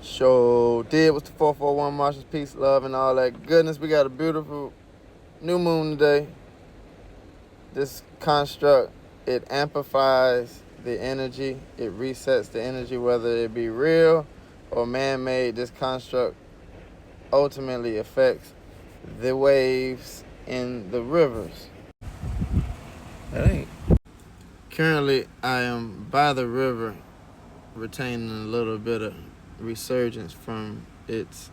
Show did was the 441 Marshall's peace, love, and all that goodness. We got a beautiful new moon today. This construct, it amplifies the energy. It resets the energy, whether it be real or man-made. This construct ultimately affects the waves in the rivers. That ain't. Currently, I am by the river, retaining a little bit of resurgence from its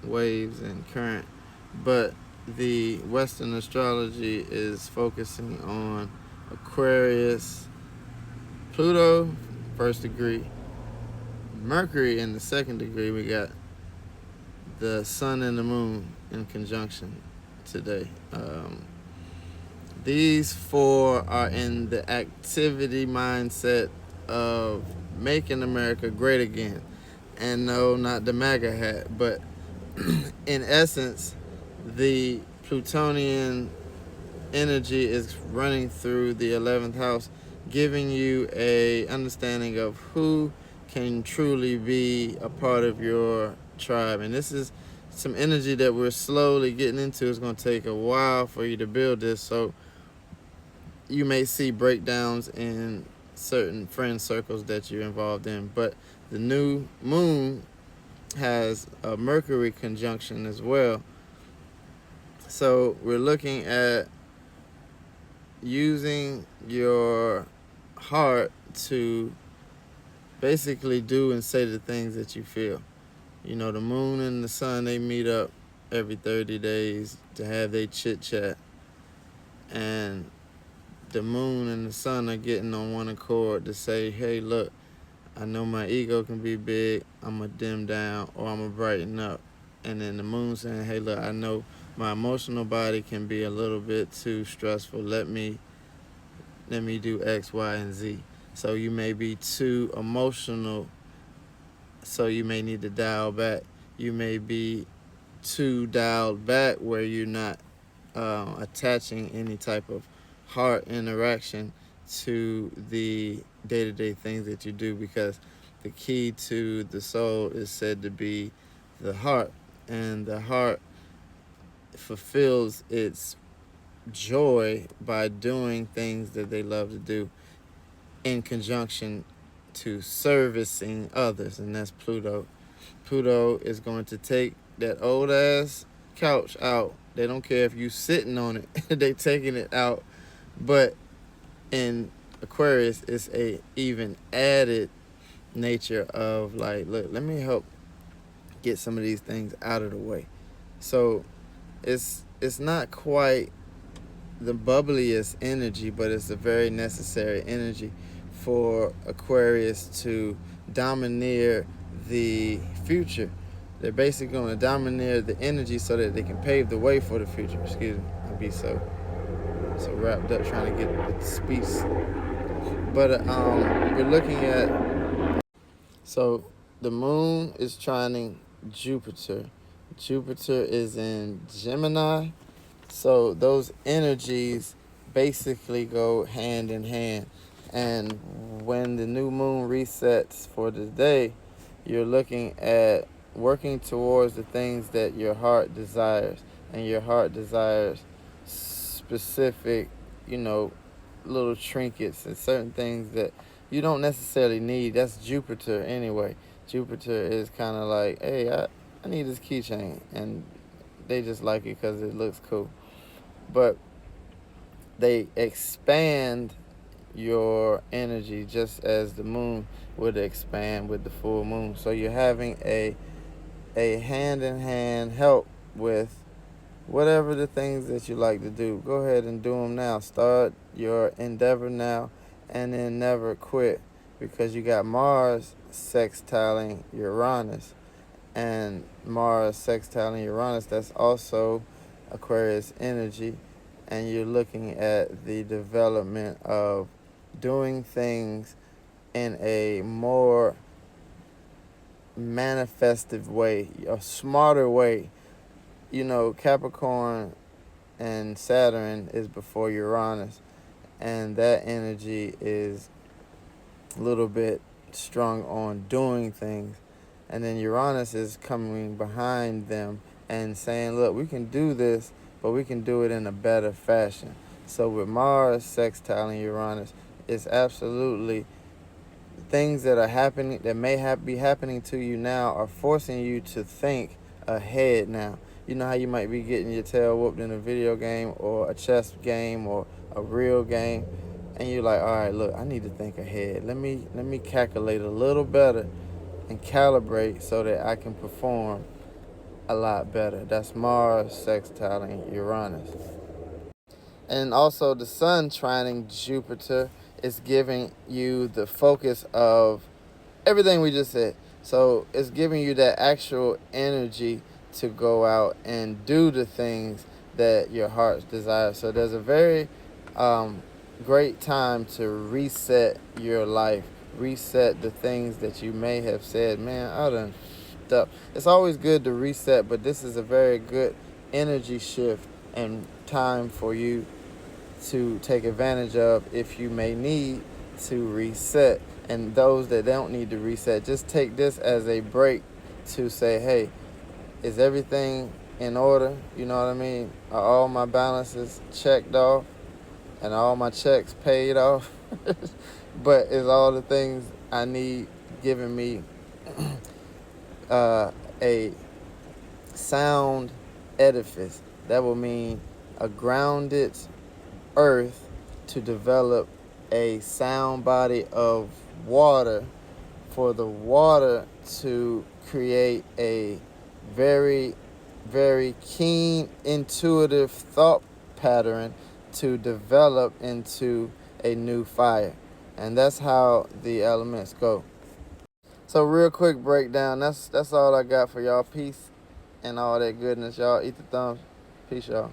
waves and current, but the Western astrology is focusing on Aquarius, Pluto, first degree, Mercury in the second degree. We got the sun and the moon in conjunction today. These four are in the activity mindset of making America great again. And no, not the MAGA hat, but in essence, the Plutonian energy is running through the 11th house, giving you a understanding of who can truly be a part of your tribe. And this is some energy that we're slowly getting into. It's going to take a while for you to build this, so you may see breakdowns in certain friend circles that you're involved in. But the new moon has a Mercury conjunction as well. So we're looking at using your heart to basically do and say the things that you feel. You know, the moon and the sun, they meet up every 30 days to have their chit chat. And the moon and the sun are getting on one accord to say, hey, look, I know my ego can be big. I'm going to dim down or I'm going to brighten up. And then the moon saying, hey, look, I know my emotional body can be a little bit too stressful. Let me do X, Y, and Z. So you may be too emotional, so you may need to dial back. You may be too dialed back where you're not attaching any type of heart interaction to the day-to-day things that you do, because the key to the soul is said to be the heart, and the heart fulfills its joy by doing things that they love to do in conjunction to servicing others, and that's Pluto. Pluto is going to take that old ass couch out. They don't care if you sitting on it. They taking it out. But in Aquarius, it's a even added nature of like, look, let me help get some of these things out of the way. So it's not quite the bubbliest energy, but it's a very necessary energy for Aquarius to domineer the future. They're basically going to domineer the energy so that they can pave the way for the future. Excuse me, I'd be so wrapped up trying to get the speech. But we're looking at, so the moon is trining Jupiter. Jupiter is in Gemini. So those energies basically go hand in hand. And when the new moon resets for the day, you're looking at working towards the things that your heart desires. And your heart desires specific, little trinkets and certain things that you don't necessarily need. That's Jupiter anyway. Jupiter is kind of like, hey, I need this keychain. And they just like it because it looks cool. But they expand your energy just as the moon would expand with the full moon. So you're having a hand-in-hand help with whatever the things that you like to do. Go ahead and do them now. Start your endeavor now and then never quit, because you got Mars sextiling Uranus. And Mars sextiling Uranus, that's also Aquarius energy. And you're looking at the development of doing things in a more manifestive way, a smarter way. Capricorn and Saturn is before Uranus, and that energy is a little bit strong on doing things. And then Uranus is coming behind them and saying, look, we can do this, but we can do it in a better fashion. So with Mars sextiling Uranus, it's absolutely things that are happening, that may be happening to you now, are forcing you to think ahead now. You know how you might be getting your tail whooped in a video game or a chess game or a real game, and you're like, all right, look, I need to think ahead. Let me calculate a little better and calibrate so that I can perform a lot better. That's Mars sextiling Uranus. And also the sun trining Jupiter is giving you the focus of everything we just said. So it's giving you that actual energy to go out and do the things that your heart's desire. So there's a very great time to reset your life, reset the things that you may have said, man, I done stuff. It's always good to reset, but this is a very good energy shift and time for you to take advantage of if you may need to reset. And those that don't need to reset, just take this as a break to say, hey, is everything in order? You know what I mean? Are all my balances checked off and all my checks paid off? But is all the things I need giving me a sound edifice? That will mean a grounded earth to develop a sound body of water, for the water to create a very, very keen, intuitive thought pattern to develop into a new fire. And that's how the elements go. So real quick breakdown, that's all I got for y'all. Peace and all that goodness. Y'all eat the thumbs. Peace, y'all.